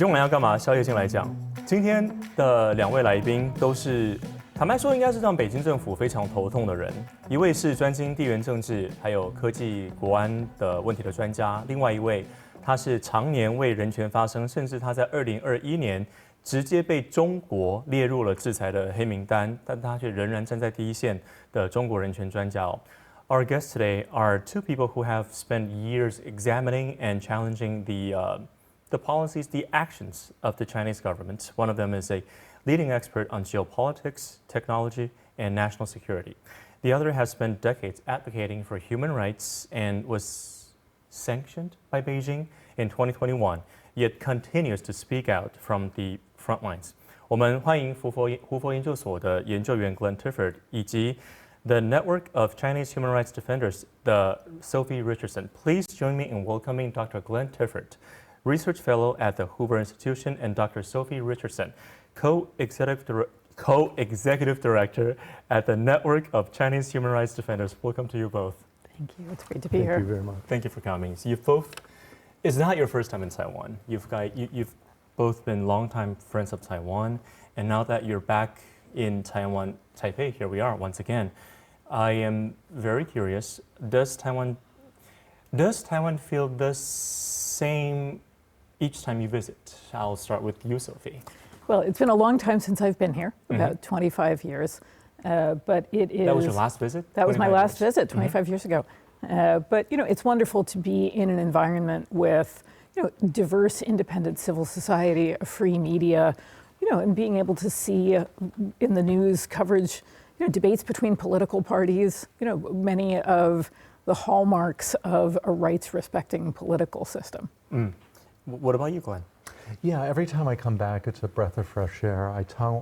今晚要干嘛？宵夜先来讲。今天的两位来宾都是，坦白说，应该是让北京政府非常头痛的人。一位是专精地缘政治还有科技国安的问题的专家，另外一位他是常年为人权发声，甚至他在2021年直接被中国列入了制裁的黑名单，但他却仍然站在第一线的中国人权专家哦。Our guests today are two people who have spent years examining and challenging the policies, the actions of the Chinese government. One of them is a leading expert on geopolitics, technology, and national security. The other has spent decades advocating for human rights and was sanctioned by Beijing in 2021, yet continues to speak out from the front lines. 我们欢迎胡佛研究所的研究员 D.Tiffert 以及 the Network of Chinese Human Rights Defenders, the Sophie Richardson. Please join me in welcoming Dr. D.Tiffert, Research Fellow at the Hoover Institution, and Dr. Sophie Richardson, Co-Executive Director at the Network of Chinese Human Rights Defenders. Welcome to you both. Thank you. It's great to be here. Thank you very much. Thank you for coming. So you've both, it's not your first time in Taiwan. You've both been longtime friends of Taiwan, and now that you're back in Taiwan, Taipei, here we are once again. I am very curious, does Taiwan feel the same each time you visit? I'll start with you, Sophie. Well, it's been a long time since I've been here, about 25 years, but it is... That was your last visit? That was my last visit, 25 years ago. But, it's wonderful to be in an environment with, diverse, independent civil society, a free media, and being able to see in the news coverage, debates between political parties, many of the hallmarks of a rights-respecting political system. What about you, Glenn? Yeah, every time I come back, it's a breath of fresh air.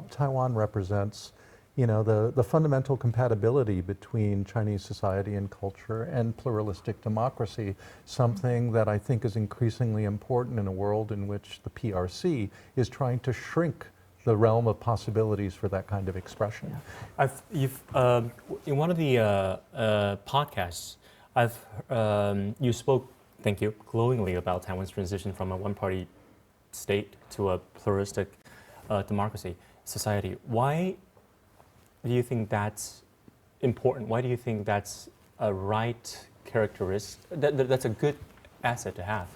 Taiwan represents, the fundamental compatibility between Chinese society and culture and pluralistic democracy, something that I think is increasingly important in a world in which the PRC is trying to shrink the realm of possibilities for that kind of expression. Yeah. In one of the podcasts, you spoke, thank you, glowingly about Taiwan's transition from a one-party state to a pluralistic democracy society. Why do you think that's important? Why do you think that's a right characteristic, that's a good asset to have?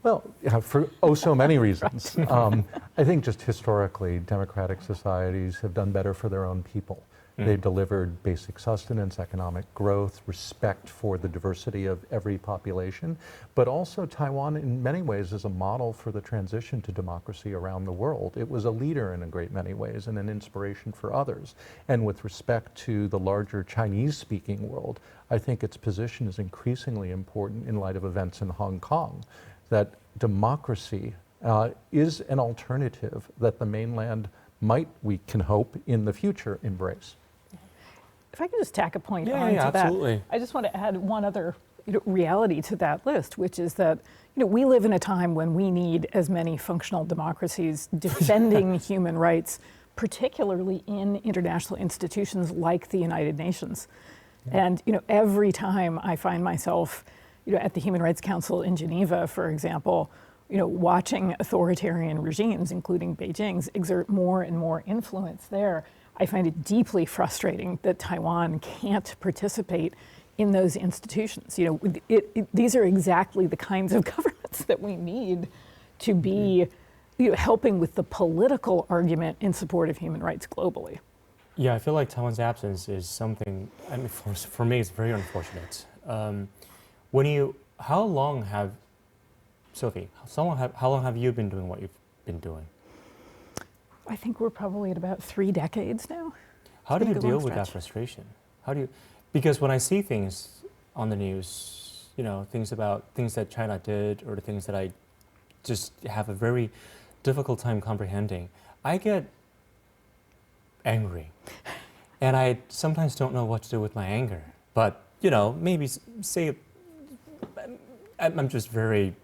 Well, for so many reasons. I think just historically, democratic societies have done better for their own people. They've delivered basic sustenance, economic growth, respect for the diversity of every population, but also Taiwan in many ways is a model for the transition to democracy around the world. It was a leader in a great many ways and an inspiration for others. And with respect to the larger Chinese-speaking world, I think its position is increasingly important in light of events in Hong Kong, that democracy is an alternative that the mainland might, we can hope, in the future embrace. If I could just tack a point on to absolutely. that. I just want to add one other reality to that list, which is that we live in a time when we need as many functional democracies defending human rights, particularly in international institutions like the United Nations. Yeah. And every time I find myself at the Human Rights Council in Geneva, for example, watching authoritarian regimes, including Beijing's, exert more and more influence there, I find it deeply frustrating that Taiwan can't participate in those institutions. These are exactly the kinds of governments that we need to be helping with the political argument in support of human rights globally. Yeah, I feel like Taiwan's absence is something, for me, it's very unfortunate. How long have you been doing what you've been doing? I think we're probably at about 3 decades now. How do you deal with that frustration? Because when I see things on the news, things that China did or the things that I just have a very difficult time comprehending, I get angry. And I sometimes don't know what to do with my anger. But, maybe say, I'm just very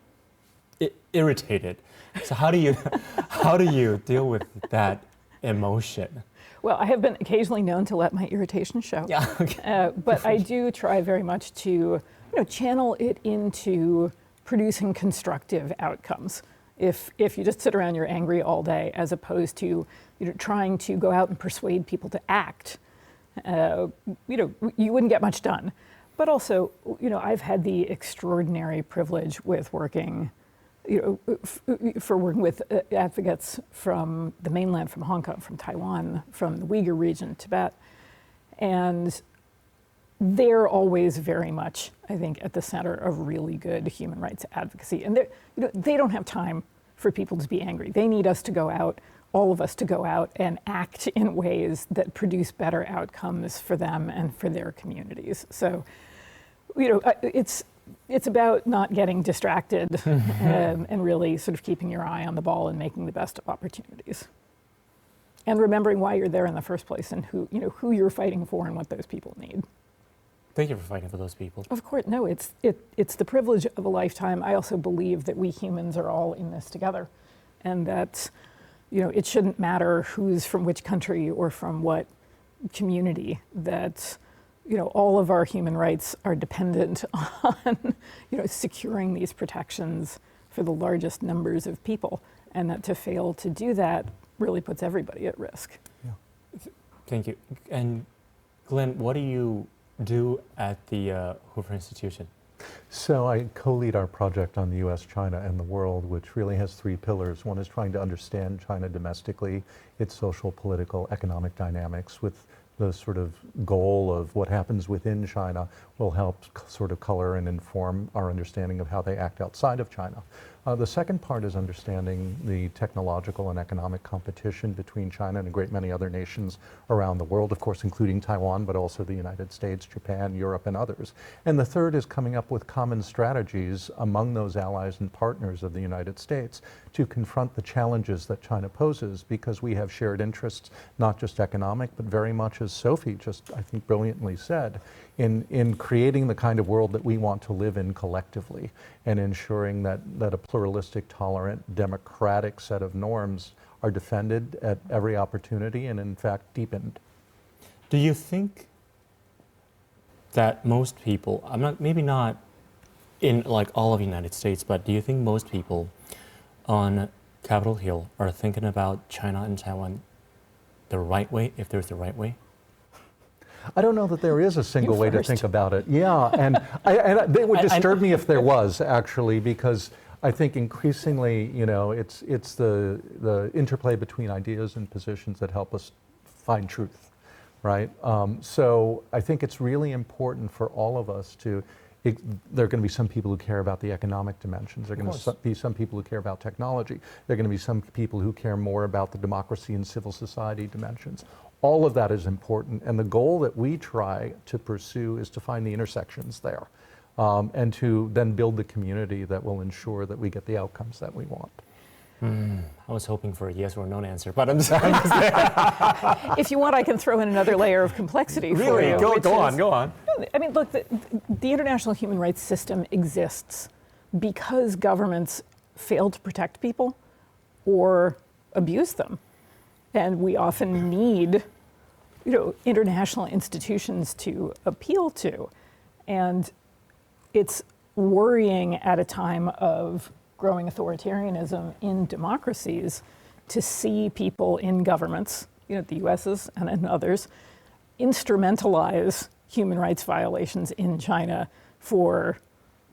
irritated. So how do you deal with that emotion? Well, I have been occasionally known to let my irritation show. Yeah. Okay. But I do try very much to channel it into producing constructive outcomes. if you just sit around, you're angry all day, as opposed to trying to go out and persuade people to act. You wouldn't get much done. But also, I've had the extraordinary privilege with working, working with advocates from the mainland, from Hong Kong, from Taiwan, from the Uyghur region, Tibet, and they're always very much, I think, at the center of really good human rights advocacy. And they don't have time for people to be angry. They need us to go out, all of us to go out and act in ways that produce better outcomes for them and for their communities. So, it's about not getting distracted and really sort of keeping your eye on the ball and making the best of opportunities. And remembering why you're there in the first place and who you're fighting for and what those people need. Thank you for fighting for those people. Of course, no, it's the privilege of a lifetime. I also believe that we humans are all in this together, and that, it shouldn't matter who's from which country or from what community. That, all of our human rights are dependent on, securing these protections for the largest numbers of people, and that to fail to do that really puts everybody at risk. Yeah. Thank you. And Glenn, what do you do at the Hoover Institution? So I co-lead our project on the US, China, and the world, which really has three pillars. One is trying to understand China domestically, its social, political, economic dynamics, with the sort of goal of what happens within China will help sort of color and inform our understanding of how they act outside of China. The second part is understanding the technological and economic competition between China and a great many other nations around the world, of course, including Taiwan, but also the United States, Japan, Europe, and others. And the third is coming up with common strategies among those allies and partners of the United States to confront the challenges that China poses, because we have shared interests, not just economic, but very much, as Sophie just, I think, brilliantly said, in creating the kind of world that we want to live in collectively, and ensuring that a pluralistic, tolerant, democratic set of norms are defended at every opportunity and, in fact, deepened. Do you think that most people, maybe not in like all of the United States, but do you think most people on Capitol Hill are thinking about China and Taiwan the right way, if there's the right way? I don't know that there is a single way to think about it. Yeah, and it would disturb me if there was, actually, because I think increasingly, it's the interplay between ideas and positions that help us find truth, right? So I think it's really important for all of us to, there are going to be some people who care about the economic dimensions. There are going to be some people who care about technology. There are going to be some people who care more about the democracy and civil society dimensions. All of that is important, and the goal that we try to pursue is to find the intersections there, and to then build the community that will ensure that we get the outcomes that we want. I was hoping for a yes or no answer, but I'm sorry. If you want, I can throw in another layer of complexity for you. Really? Go on. I mean, look, the international human rights system exists because governments fail to protect people or abuse them. And we often need, international institutions to appeal to. And it's worrying at a time of growing authoritarianism in democracies to see people in governments, the US's and in others, instrumentalize human rights violations in China for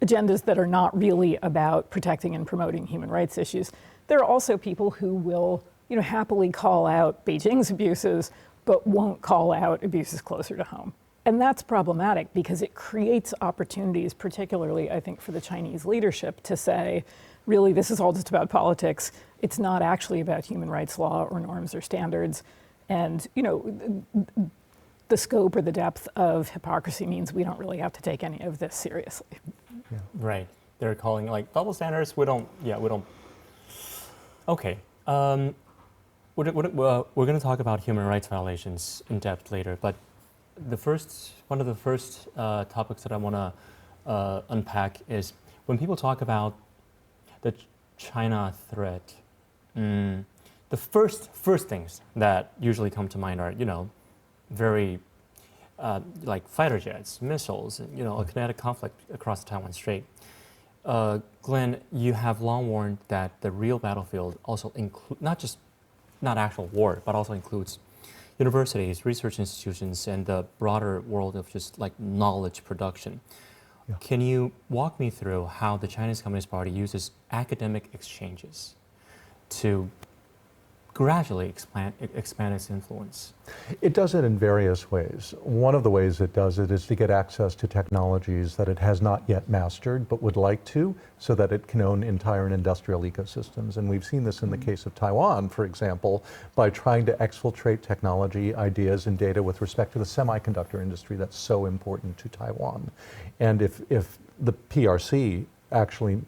agendas that are not really about protecting and promoting human rights issues. There are also people who will happily call out Beijing's abuses, but won't call out abuses closer to home. And that's problematic because it creates opportunities, particularly, I think, for the Chinese leadership to say, really, this is all just about politics. It's not actually about human rights law or norms or standards. And, the scope or the depth of hypocrisy means we don't really have to take any of this seriously. Yeah. Right. They're calling double standards. We don't. Okay. We're going to talk about human rights violations in depth later, but one of the first topics that I want to unpack is when people talk about the China threat. The first things that usually come to mind are very like fighter jets, missiles, a kinetic conflict across the Taiwan Strait. Glenn, you have long warned that the real battlefield also include not actual war, but also includes universities, research institutions, and the broader world of just like knowledge production. Yeah. Can you walk me through how the Chinese Communist Party uses academic exchanges to gradually expand its influence? It does it in various ways. One of the ways it does it is to get access to technologies that it has not yet mastered but would like to, so that it can own entire industrial ecosystems. And we've seen this in the case of Taiwan, for example, by trying to exfiltrate technology, ideas, and data with respect to the semiconductor industry that's so important to Taiwan. And if the PRC actually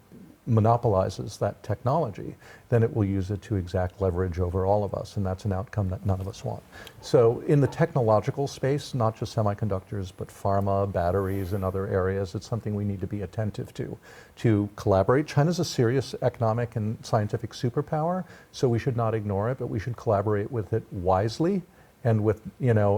monopolizes that technology, then it will use it to exact leverage over all of us, and that's an outcome that none of us want. So in the technological space, not just semiconductors, but pharma, batteries, and other areas, it's something we need to be attentive to collaborate. China's a serious economic and scientific superpower, so we should not ignore it, but we should collaborate with it wisely and with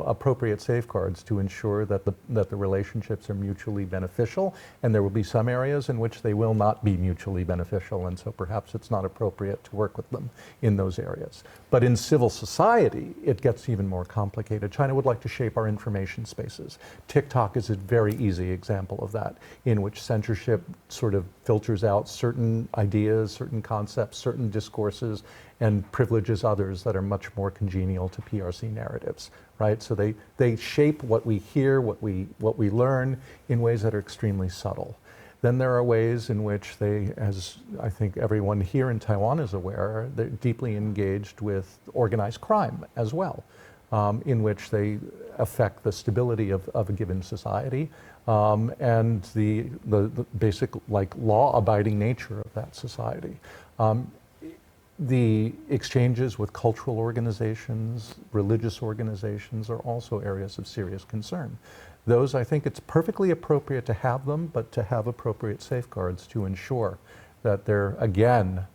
appropriate safeguards to ensure that the relationships are mutually beneficial. And there will be some areas in which they will not be mutually beneficial, and so perhaps it's not appropriate to work with them in those areas. But in civil society, it gets even more complicated. China would like to shape our information spaces. TikTok is a very easy example of that, in which censorship sort of filters out certain ideas, certain concepts, certain discourses, and privileges others that are much more congenial to PRC narratives, right? So they shape what we hear, what we learn in ways that are extremely subtle. Then there are ways in which they, as I think everyone here in Taiwan is aware, they're deeply engaged with organized crime as well, in which they affect the stability of a given society and the basic law-abiding nature of that society. The exchanges with cultural organizations, religious organizations are also areas of serious concern. Those, I think it's perfectly appropriate to have them, but to have appropriate safeguards to ensure that they're, again,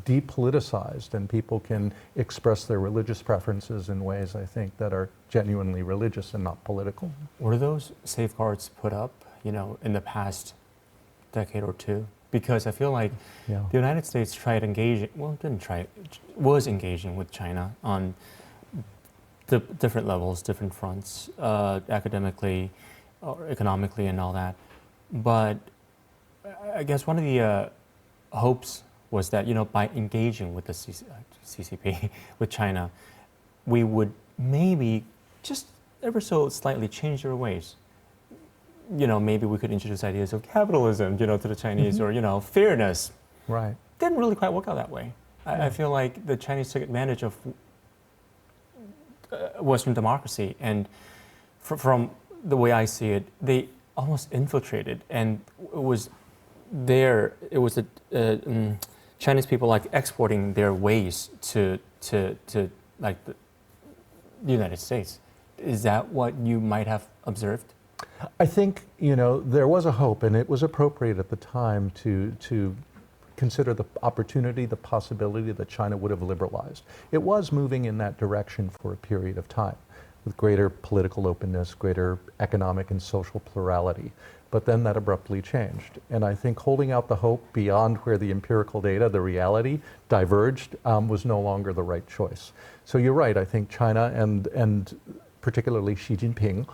depoliticized and people can express their religious preferences in ways, I think, that are genuinely religious and not political. Were those safeguards put up, in the past decade or two? Because I feel like the United States was engaging with China on the different levels, different fronts, academically, or economically, and all that. But I guess one of the hopes was that, by engaging with the CCP, with China, we would maybe just ever so slightly change their ways. Maybe we could introduce ideas of capitalism, to the Chinese, or, fairness. Right. Didn't really quite work out that way. I feel like the Chinese took advantage of Western democracy, and from the way I see it, they almost infiltrated, and it was the Chinese people exporting their ways to like the United States. Is that what you might have observed? I think, there was a hope, and it was appropriate at the time to consider the opportunity, the possibility that China would have liberalized. It was moving in that direction for a period of time, with greater political openness, greater economic and social plurality. But then that abruptly changed. And I think holding out the hope beyond where the empirical data, the reality, diverged was no longer the right choice. So you're right, I think China and particularly Xi Jinping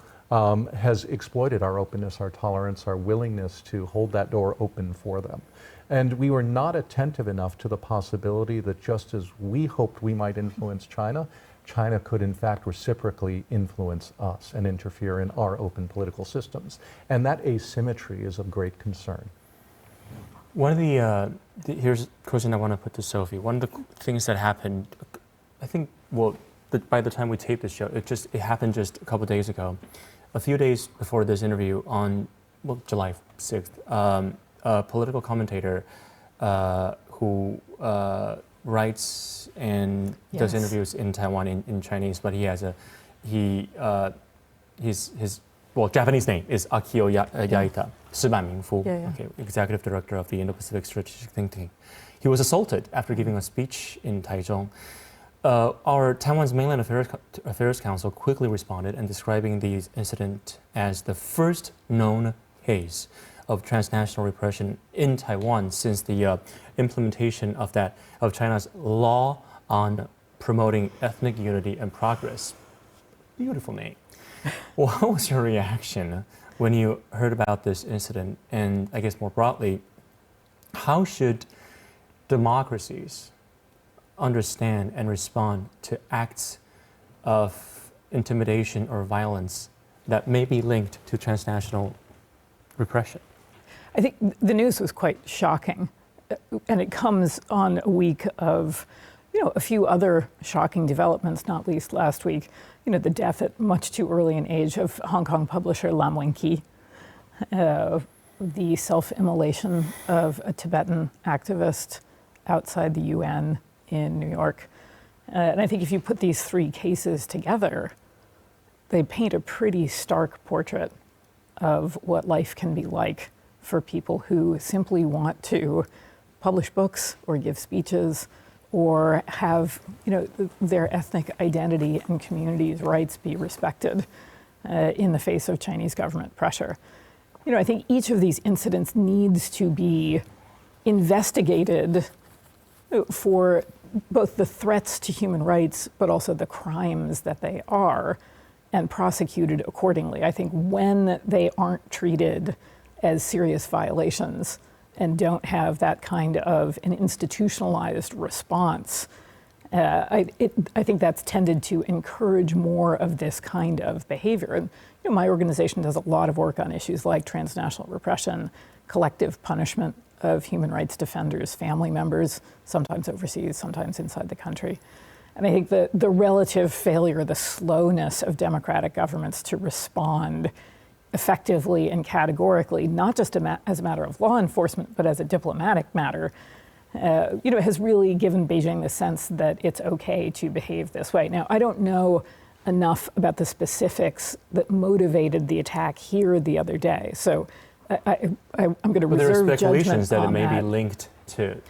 has exploited our openness, our tolerance, our willingness to hold that door open for them. And we were not attentive enough to the possibility that just as we hoped we might influence China, China could in fact reciprocally influence us and interfere in our open political systems. And that asymmetry is of great concern. One of here's a question I want to put to Sophie. One of the things that happened, I think, by the time we taped this show, it happened just a couple of days ago. A few days before this interview on July 6th, a political commentator who writes and does interviews in Taiwan in Chinese, but his Japanese name is Akio Yaita, Shiban Mingfu, okay, executive director of the Indo-Pacific Strategic Think Tank. He was assaulted after giving a speech in Taichung. Our Taiwan's Mainland Affairs Council quickly responded and describing the incident as the first known case of transnational repression in Taiwan since the implementation of China's law on promoting ethnic unity and progress. Beautiful name. What was your reaction when you heard about this incident? And I guess more broadly, how should democracies understand and respond to acts of intimidation or violence that may be linked to transnational repression? I think the news was quite shocking, and it comes on a week of, a few other shocking developments, not least last week, the death at much too early an age of Hong Kong publisher Lam Wing-Ki, the self-immolation of a Tibetan activist outside the UN in New York. And I think if you put these three cases together, they paint a pretty stark portrait of what life can be like for people who simply want to publish books or give speeches or have, their ethnic identity and community's rights be respected in the face of Chinese government pressure. I think each of these incidents needs to be investigated for both the threats to human rights, but also the crimes that they are, and prosecuted accordingly. I think when they aren't treated as serious violations and don't have that kind of an institutionalized response, I think that's tended to encourage more of this kind of behavior. And my organization does a lot of work on issues like transnational repression, collective punishment of human rights defenders, family members, sometimes overseas, sometimes inside the country. And I think the relative failure, the slowness of democratic governments to respond effectively and categorically, not just as a matter of law enforcement, but as a diplomatic matter, has really given Beijing the sense that it's okay to behave this way. Now, I don't know enough about the specifics that motivated the attack here the other day, so I'm going to reserve judgment on that. There are speculations that it may be linked to.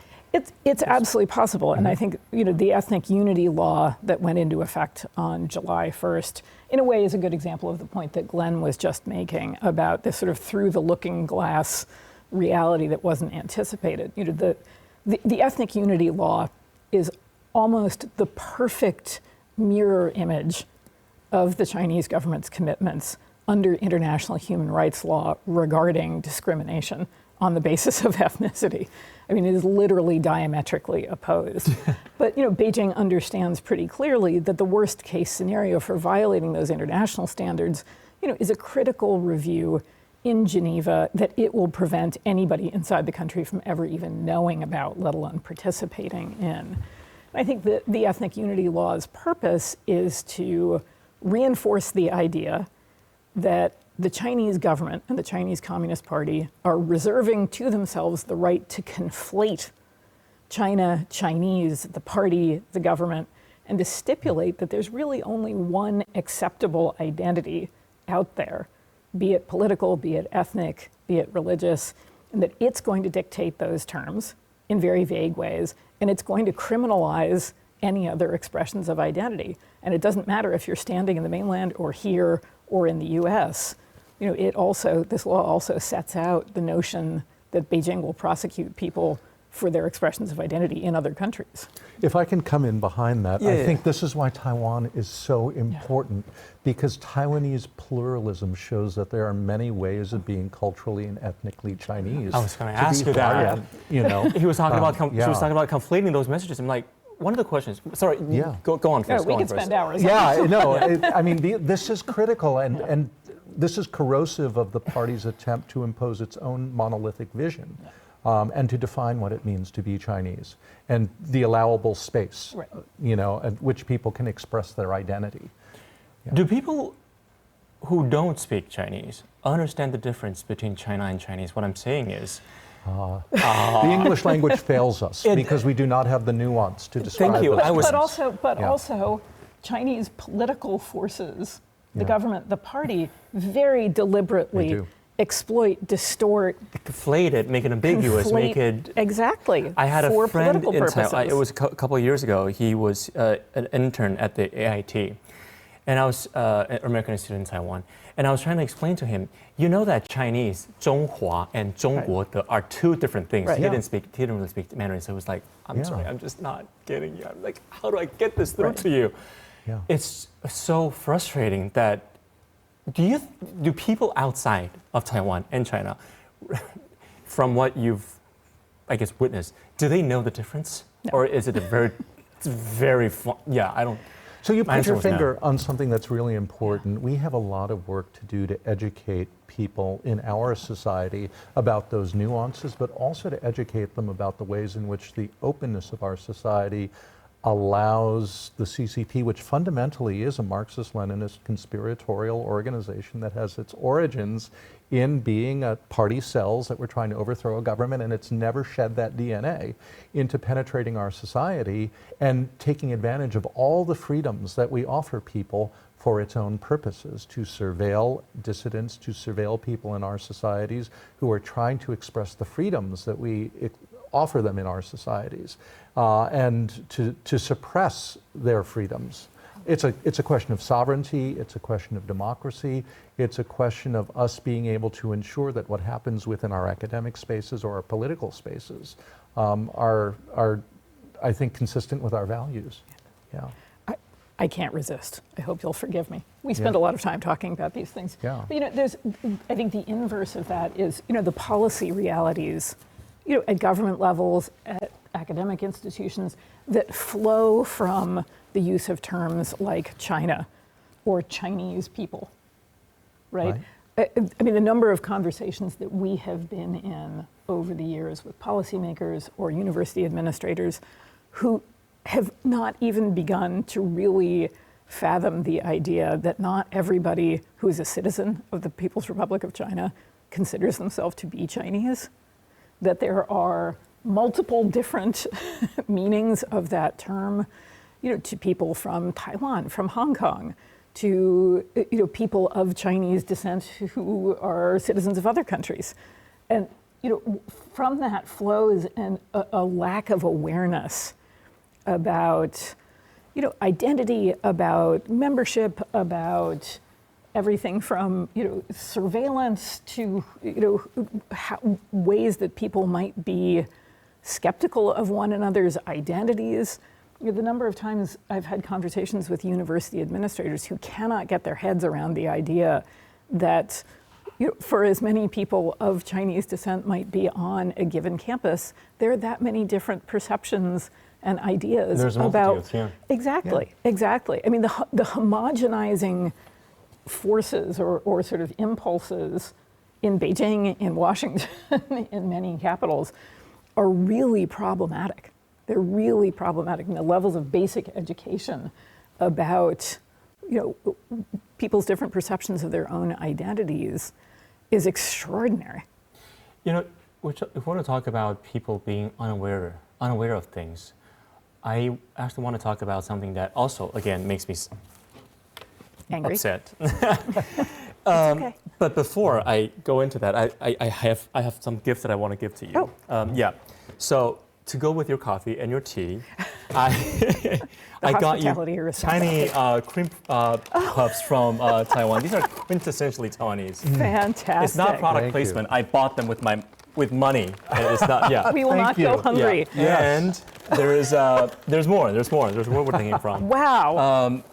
It's absolutely possible, and I think the ethnic unity law that went into effect on July 1st, in a way, is a good example of the point that Glenn was just making about this sort of through the looking glass reality that wasn't anticipated. The ethnic unity law is almost the perfect mirror image of the Chinese government's commitments under international human rights law regarding discrimination on the basis of ethnicity. I mean, it is literally diametrically opposed. But Beijing understands pretty clearly that the worst case scenario for violating those international standards, is a critical review in Geneva that it will prevent anybody inside the country from ever even knowing about, let alone participating in. I think that the ethnic unity law's purpose is to reinforce the idea that the Chinese government and the Chinese Communist Party are reserving to themselves the right to conflate China, Chinese, the party, the government, and to stipulate that there's really only one acceptable identity out there, be it political, be it ethnic, be it religious, and that it's going to dictate those terms in very vague ways, and it's going to criminalize any other expressions of identity. And it doesn't matter if you're standing in the mainland or here or in the US. This law also sets out the notion that Beijing will prosecute people for their expressions of identity in other countries. If I can come in behind that, I think this is why Taiwan is so important, because Taiwanese pluralism shows that there are many ways of being culturally and ethnically Chinese. I was going to ask you that. He was talking about she was talking about conflating those messages. I'm like, one of the questions. Sorry, go on first. We could spend hours. This is critical, and this is corrosive of the party's attempt to impose its own monolithic vision. And to define what it means to be Chinese and the allowable space, at which people can express their identity. Do people who don't speak Chinese understand the difference between China and Chinese? What I'm saying is, the English language fails us because we do not have the nuance to describe. Thank you. Also, Chinese political forces, the government, the party, very deliberately exploit, distort, conflate it, make it ambiguous, make it exactly. I had a friend in Taiwan. It was a couple of years ago. He was an intern at the AIT, and I was an American student in Taiwan, and I was trying to explain to him, you know that Chinese, 中华 and 中国 are two different things. Right. He didn't really speak Mandarin, so he was like, I'm sorry, I'm just not getting you. I'm like, how do I get this through to you? Yeah. It's so frustrating that, do people outside of Taiwan and China, from what you've, I guess, witnessed, do they know the difference? No. Or is it very fun? Yeah, I don't. So you My put answer your was no. finger on something that's really important. We have a lot of work to do to educate people in our society about those nuances, but also to educate them about the ways in which the openness of our society allows the CCP, which fundamentally is a Marxist-Leninist conspiratorial organization that has its origins in being a party cells that were trying to overthrow a government, and it's never shed that DNA into penetrating our society and taking advantage of all the freedoms that we offer people for its own purposes, to surveil dissidents, to surveil people in our societies who are trying to express the freedoms that we offer them in our societies, and to suppress their freedoms. It's a question of sovereignty, it's a question of democracy, it's a question of us being able to ensure that what happens within our academic spaces or our political spaces are, I think, consistent with our values. Yeah. I can't resist. I hope you'll forgive me. We spend a lot of time talking about these things. Yeah. But, there's, I think the inverse of that is, the policy realities, at government levels, at academic institutions that flow from the use of terms like China or Chinese people, right? I mean, the number of conversations that we have been in over the years with policymakers or university administrators who have not even begun to really fathom the idea that not everybody who is a citizen of the People's Republic of China considers themselves to be Chinese, that there are multiple different meanings of that term, to people from Taiwan, from Hong Kong, to people of Chinese descent who are citizens of other countries. And from that flows a lack of awareness about identity, about membership, about everything from surveillance to ways that people might be skeptical of one another's identities. The number of times I've had conversations with university administrators who cannot get their heads around the idea that for as many people of Chinese descent might be on a given campus, there are that many different perceptions and ideas about exactly. I mean, the homogenizing forces or sort of impulses in Beijing, in Washington, in many capitals are really problematic. They're really problematic. And the levels of basic education about people's different perceptions of their own identities is extraordinary. If we want to talk about people being unaware of things, I actually want to talk about something that also, again, makes me Angry. upset. Okay. But before I go into that, I have some gifts that I want to give to you. Oh. So to go with your coffee and your tea, I got you tiny cream puffs from Taiwan. These are quintessentially Taiwanese. Fantastic. It's not product placement. I bought them with money. And it's not. Yeah. We will not go hungry. Yeah. Yes. And there's more. There's where we're taking from. Wow.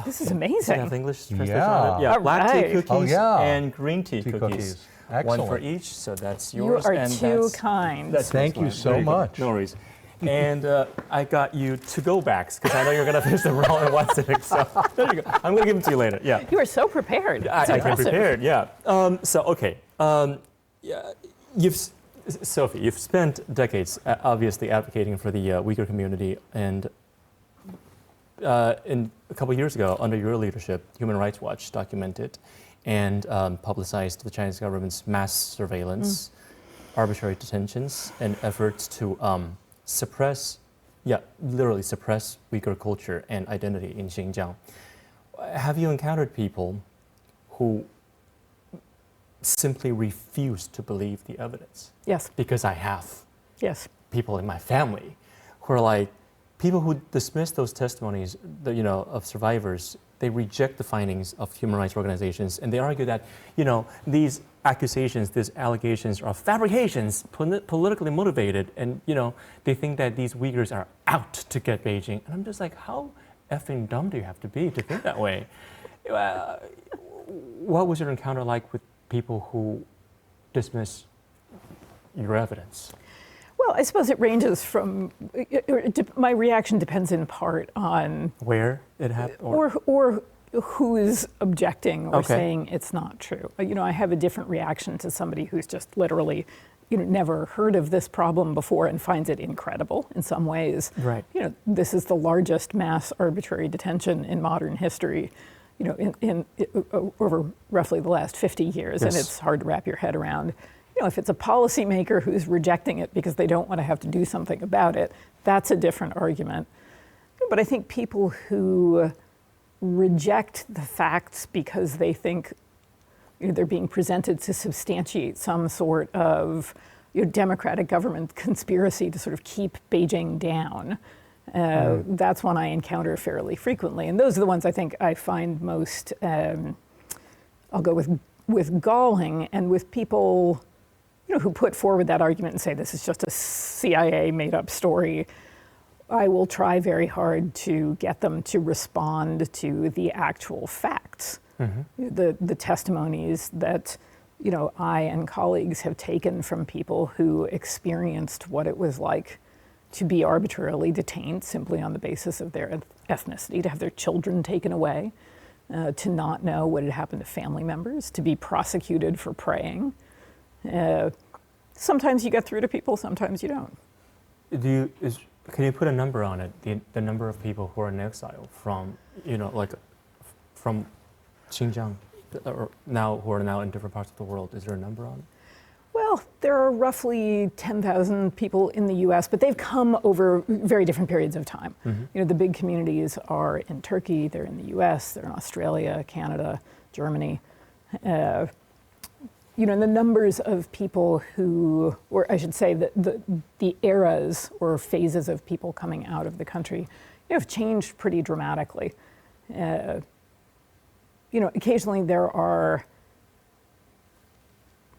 This is amazing. Does it have English translation Yeah. on it? Yeah. All Black tea right. cookies and green tea Cookies. cookies. Excellent. One for each, so that's You yours. are and too kind. Thank you so much. No worries. And I got you to-go bags, because I know you're going to finish them all in one sitting. So there you go. I'm going to give them to you later. Yeah. You are so prepared. I came impressive. prepared, yeah. Sophie, you've spent decades obviously advocating for the Uyghur community, and a couple of years ago, under your leadership, Human Rights Watch documented and publicized the Chinese government's mass surveillance, arbitrary detentions, and efforts to literally suppress Uyghur culture and identity in Xinjiang. Have you encountered people who simply refuse to believe the evidence? Yes. Because I have. Yes. People in my family who are like, people who dismiss those testimonies, of survivors, they reject the findings of human rights organizations, and they argue that, these accusations, these allegations are fabrications, politically motivated, and, they think that these Uyghurs are out to get Beijing. And I'm just like, how effing dumb do you have to be to think that way? What was your encounter like with people who dismiss your evidence? Well, I suppose it ranges from, my reaction depends in part on where it happened, or who is objecting or saying it's not true. I have a different reaction to somebody who's just literally, never heard of this problem before and finds it incredible in some ways. Right. This is the largest mass arbitrary detention in modern history, in over roughly the last 50 years, yes. And it's hard to wrap your head around. If it's a policymaker who's rejecting it because they don't want to have to do something about it, that's a different argument. But I think people who reject the facts because they think they're being presented to substantiate some sort of democratic government conspiracy to sort of keep Beijing down, that's one I encounter fairly frequently. And those are the ones I think I find most, I'll go with galling, and with people who put forward that argument and say this is just a CIA made-up story. I will try very hard to get them to respond to the actual facts, the testimonies that I and colleagues have taken from people who experienced what it was like to be arbitrarily detained simply on the basis of their ethnicity, to have their children taken away, to not know what had happened to family members, to be prosecuted for praying. Sometimes you get through to people, sometimes you don't. Can you put a number on it? The number of people who are in exile from, from Xinjiang, or who are now in different parts of the world? Is there a number on it? Well, there are roughly 10,000 people in the U.S., but they've come over very different periods of time. The big communities are in Turkey, they're in the U.S., they're in Australia, Canada, Germany. And the numbers of people who, or I should say the eras or phases of people coming out of the country have changed pretty dramatically. Occasionally there are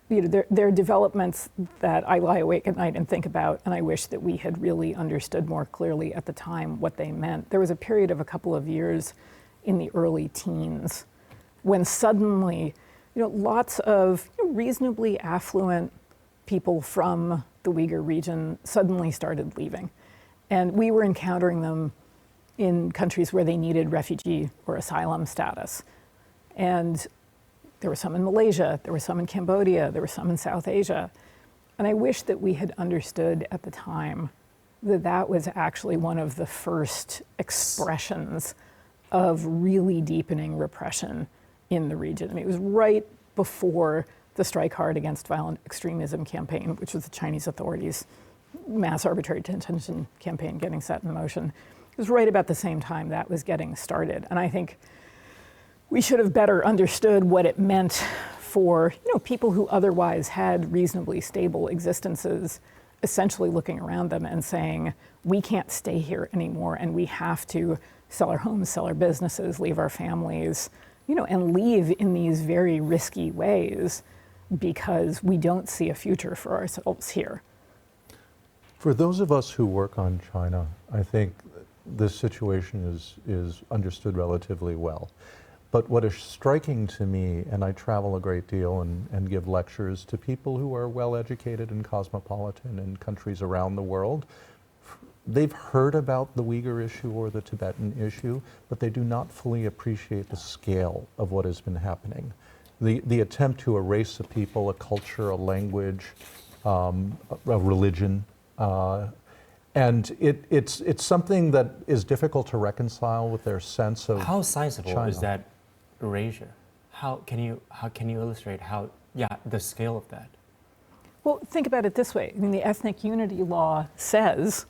there are developments that I lie awake at night and think about, and I wish that we had really understood more clearly at the time what they meant. There was a period of a couple of years in the early teens when suddenly, lots of reasonably affluent people from the Uyghur region suddenly started leaving. And we were encountering them in countries where they needed refugee or asylum status. And there were some in Malaysia, there were some in Cambodia, there were some in South Asia. And I wish that we had understood at the time that that was actually one of the first expressions of really deepening repression in the region. I mean, it was right before the Strike Hard Against Violent Extremism campaign, which was the Chinese authorities' mass arbitrary detention campaign getting set in motion. It was right about the same time that was getting started. And I think we should have better understood what it meant for people who otherwise had reasonably stable existences, essentially looking around them and saying, we can't stay here anymore, and we have to sell our homes, sell our businesses, leave our families, and leave in these very risky ways because we don't see a future for ourselves here. For those of us who work on China, I think this situation is understood relatively well. But what is striking to me, and I travel a great deal and give lectures to people who are well educated and cosmopolitan in countries around the world, they've heard about the Uyghur issue or the Tibetan issue, but they do not fully appreciate the scale of what has been happening. The attempt to erase a people, a culture, a language, a religion, and it's something that is difficult to reconcile with their sense of how sizable China. Is that erasure? How can you illustrate the scale of that? Well, think about it this way. I mean, the ethnic unity law says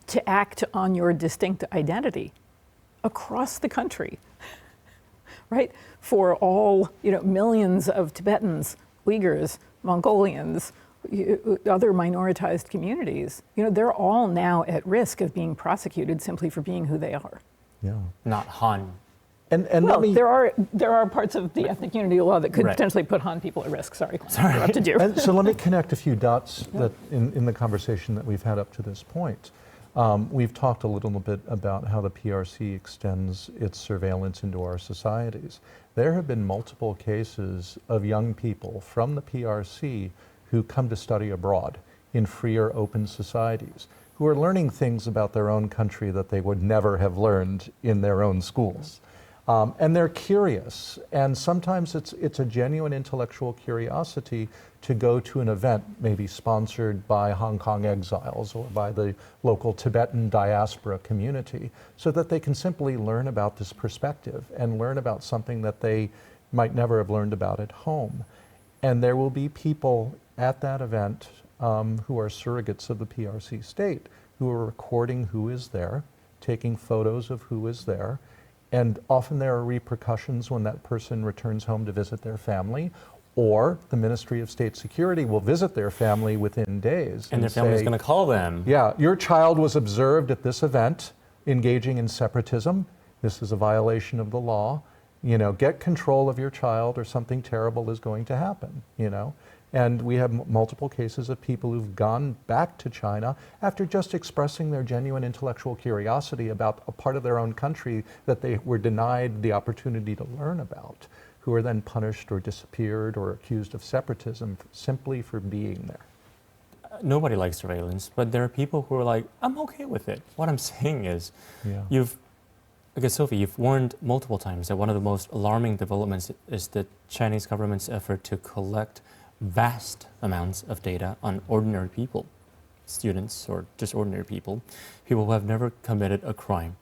to act on your distinct identity across the country, right? For all millions of Tibetans, Uyghurs, Mongolians, other minoritized communities, they're all now at risk of being prosecuted simply for being who they are. Yeah. Not Han. And Well, let me, there are parts of the ethnic unity law that could Right. potentially put Han people at risk. Sorry, I interrupted you. and so let me connect a few dots that in the conversation that we've had up to this point. We've talked a little bit about how the PRC extends its surveillance into our societies. There have been multiple cases of young people from the PRC who come to study abroad in freer, open societies, who are learning things about their own country that they would never have learned in their own schools. And they're curious, and sometimes it's a genuine intellectual curiosity to go to an event maybe sponsored by Hong Kong exiles or by the local Tibetan diaspora community, so that they can simply learn about this perspective and learn about something that they might never have learned about at home. And there will be people at that event who are surrogates of the PRC state, who are recording who is there, taking photos of who is there, and often there are repercussions when that person returns home to visit their family, or the Ministry of State Security will visit their family within days. And their family's say, going to call them. yeah, your child was observed at this event engaging in separatism. This is a violation of the law. Get control of your child or something terrible is going to happen, And we have multiple cases of people who've gone back to China after just expressing their genuine intellectual curiosity about a part of their own country that they were denied the opportunity to learn about, who are then punished or disappeared or accused of separatism simply for being there. Nobody likes surveillance, but there are people who are like, I'm okay with it. What I'm saying is, Yeah. I guess, Sophie, you've warned multiple times that one of the most alarming developments is the Chinese government's effort to collect vast amounts of data on ordinary people, students or just ordinary people who have never committed a crime.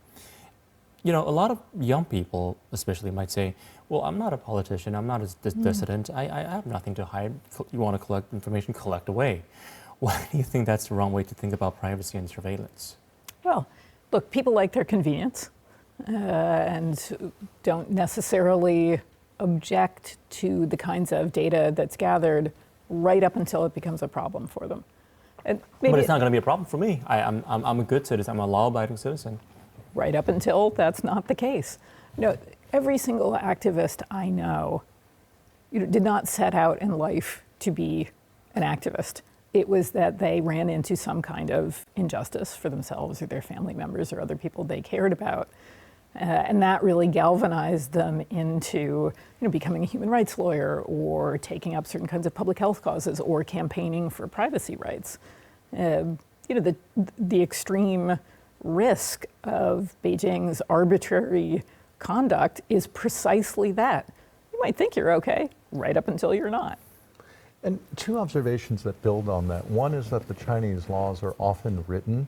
A lot of young people especially might say, well, I'm not a politician, I'm not a dissident, I have nothing to hide. You want to collect information, collect away. Why do you think that's the wrong way to think about privacy and surveillance? Well, look, people like their convenience and don't necessarily object to the kinds of data that's gathered right up until it becomes a problem for them. And maybe But it's not going to be a problem for me. I'm a good citizen. I'm a law-abiding citizen. right up until that's not the case. Every single activist I know did not set out in life to be an activist. It was that they ran into some kind of injustice for themselves or their family members or other people they cared about. And that really galvanized them into becoming a human rights lawyer or taking up certain kinds of public health causes or campaigning for privacy rights. The extreme risk of Beijing's arbitrary conduct is precisely that. You might think you're okay right up until you're not. And two observations that build on that. One is that the Chinese laws are often written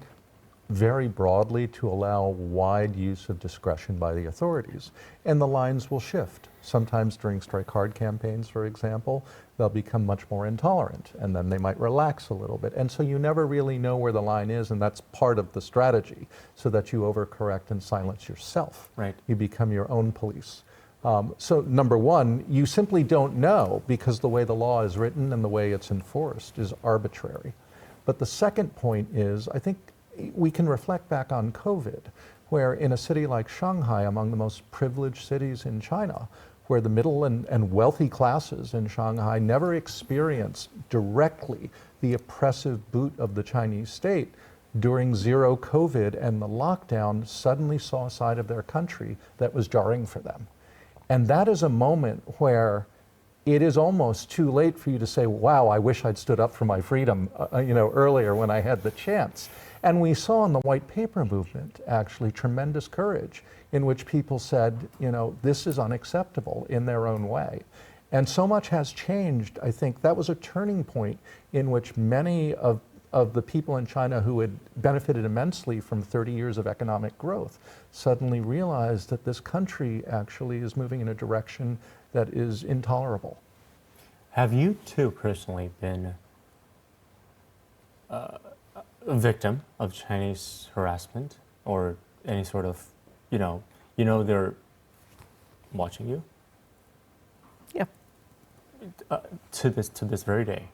very broadly to allow wide use of discretion by the authorities. And the lines will shift. Sometimes during strike hard campaigns, for example, they'll become much more intolerant, and then they might relax a little bit. And so you never really know where the line is, and that's part of the strategy, so that you overcorrect and silence yourself. Right. You become your own police. So number one, you simply don't know because the way the law is written and the way it's enforced is arbitrary. But the second point is, I think we can reflect back on COVID, where in a city like Shanghai, among the most privileged cities in China, where the middle and wealthy classes in Shanghai never experienced directly the oppressive boot of the Chinese state, during zero COVID and the lockdown suddenly saw a side of their country that was jarring for them. And that is a moment where it is almost too late for you to say, wow, I wish I'd stood up for my freedom earlier when I had the chance. And we saw in the white paper movement actually tremendous courage in which people said, this is unacceptable in their own way. And so much has changed. I think that was a turning point in which many of the people in China who had benefited immensely from 30 years of economic growth suddenly realized that this country actually is moving in a direction that is intolerable. Have you too personally been a victim of Chinese harassment or any sort of, they're watching you? Yeah. To this very day?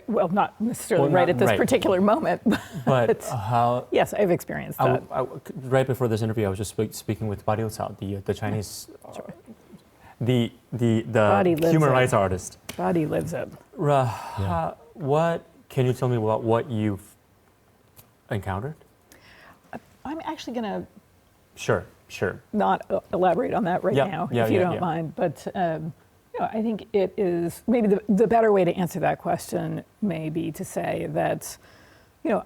well, not necessarily Well, right not at this right. particular moment, But how? yes, I've experienced that. Right before this interview, I was just speaking with Ba Liu, the Chinese, the human rights artist. Body lives it. What can you tell me about what you've encountered? I'm actually going to Sure. not elaborate on that right now, if you don't yeah. mind. But I think it is maybe the better way to answer that question may be to say that,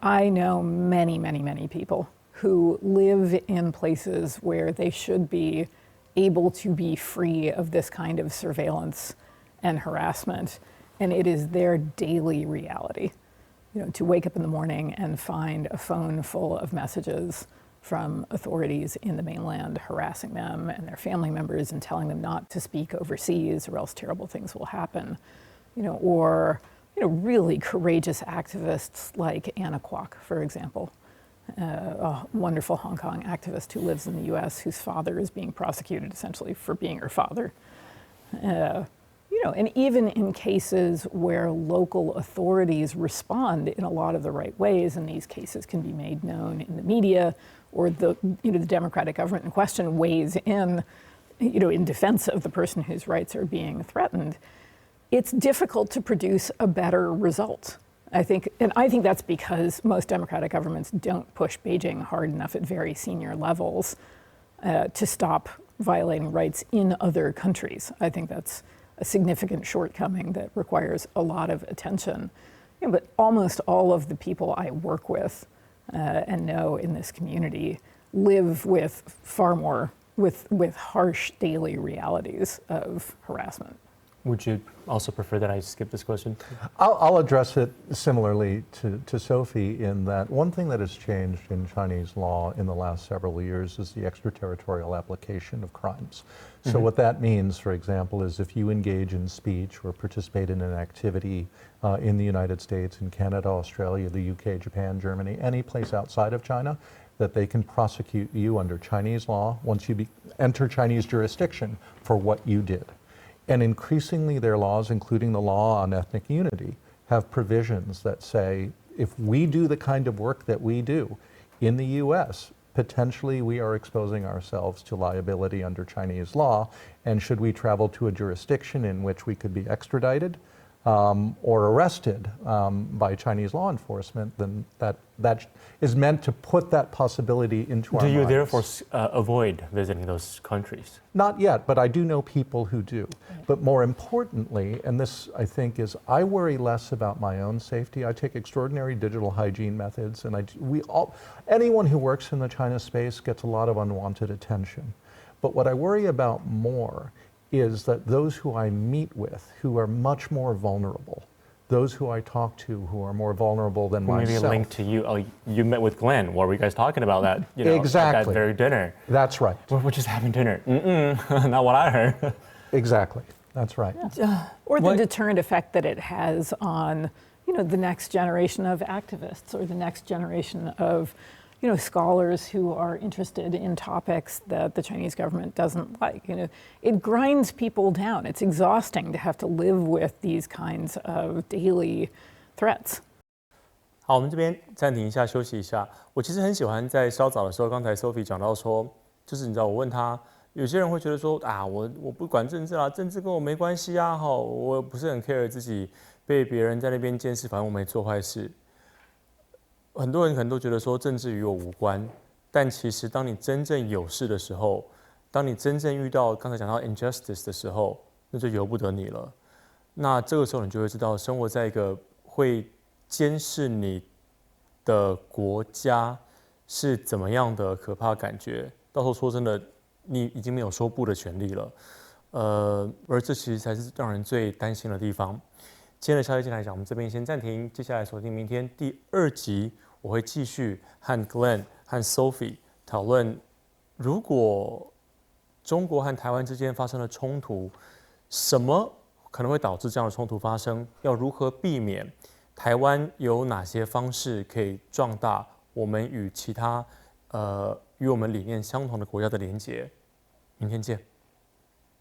I know many, many, many people who live in places where they should be able to be free of this kind of surveillance and harassment, and it is their daily reality. To wake up in the morning and find a phone full of messages from authorities in the mainland harassing them and their family members and telling them not to speak overseas or else terrible things will happen. Or really courageous activists like Anna Kwok, for example, a wonderful Hong Kong activist who lives in the US whose father is being prosecuted essentially for being her father. And even in cases where local authorities respond in a lot of the right ways, and these cases can be made known in the media, or the democratic government in question weighs in, in defense of the person whose rights are being threatened, it's difficult to produce a better result. I think that's because most democratic governments don't push Beijing hard enough at very senior levels to stop violating rights in other countries. I think that's a significant shortcoming that requires a lot of attention. But almost all of the people I work with and know in this community live with far more, with harsh daily realities of harassment. Would you also prefer that I skip this question? I'll address it similarly to Sophie in that one thing that has changed in Chinese law in the last several years is the extraterritorial application of crimes. So what that means, for example, is if you engage in speech or participate in an activity in the United States, in Canada, Australia, the UK, Japan, Germany, any place outside of China, that they can prosecute you under Chinese law once you enter Chinese jurisdiction for what you did. And increasingly their laws, including the law on ethnic unity, have provisions that say if we do the kind of work that we do in the US, potentially we are exposing ourselves to liability under Chinese law, and should we travel to a jurisdiction in which we could be extradited or arrested by Chinese law enforcement, then that is meant to put that possibility into our minds. Do you therefore avoid visiting those countries? Not yet, but I do know people who do. But more importantly, and this I think is, I worry less about my own safety. I take extraordinary digital hygiene methods, and anyone who works in the China space gets a lot of unwanted attention. But what I worry about more is that those who I meet with who are much more vulnerable, those who I talk to who are more vulnerable than myself. Maybe a link to you. Oh, you met with Glenn. What were you guys talking about that? Exactly. At that very dinner. That's right. We're just having dinner. Not what I heard. Exactly. That's right. Or the deterrent effect that it has on, the next generation of activists or the next generation of, scholars who are interested in topics that the Chinese government doesn't like. It grinds people down. It's exhausting to have to live with these kinds of daily threats. 好，我们这边暂停一下，休息一下。我其实很喜欢在稍早的时候，刚才 Sophie 讲到说，就是你知道，我问他，有些人会觉得说啊，我不管政治啦，政治跟我没关系啊，我不是很 care 自己被别人在那边监视，反正我没做坏事。很多人可能都觉得说政治与我无关，但其实当你真正有事的时候，当你真正遇到刚才讲到 injustice 的时候，那就由不得你了。那这个时候你就会知道，生活在一个会监视你的国家是怎么样的可怕感觉。到时候说真的，你已经没有说不的权利了。而这其实才是让人最担心的地方。今天的宵夜进来讲，我们这边先暂停，接下来锁定明天第2集，我会继续和 Glenn 和 Sophie 讨论，如果中国和台湾之间发生了冲突，什么可能会导致这样的冲突发生？要如何避免？台湾有哪些方式可以壮大我们与其他与我们理念相同的国家的连结？明天见。